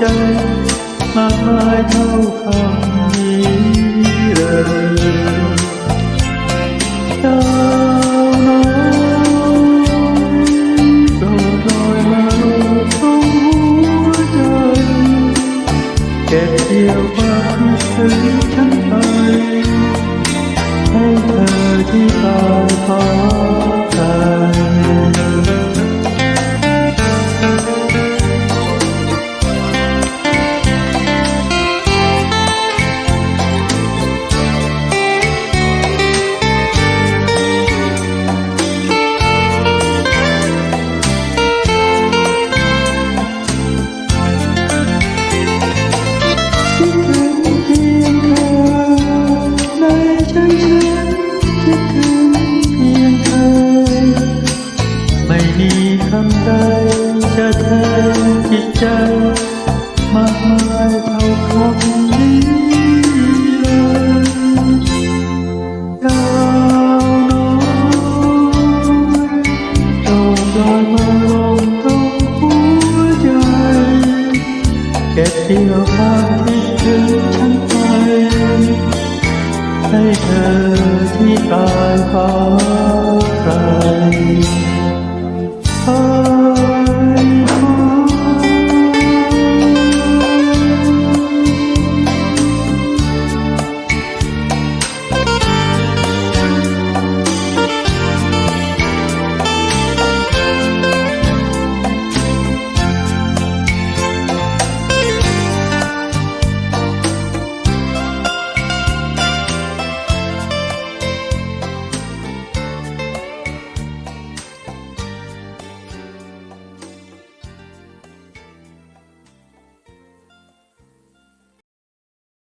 ใจมากมายเท่าคำนี้เลยดาวน้อยโปรดลอยมาลงตรงหัวใจเก็บเกี่ยวความคิดถึงฉันไปให้เธอที่ตายขอกันไม่มีคำใดจะแทนจิตใจมากมายเท่าคำนี้เลยดาวน้อยโปรดลอยมาลงตรงหัวใจเก็บเกี่ยวความคิดถึงฉันไปให้เธอที่ตายขอใคร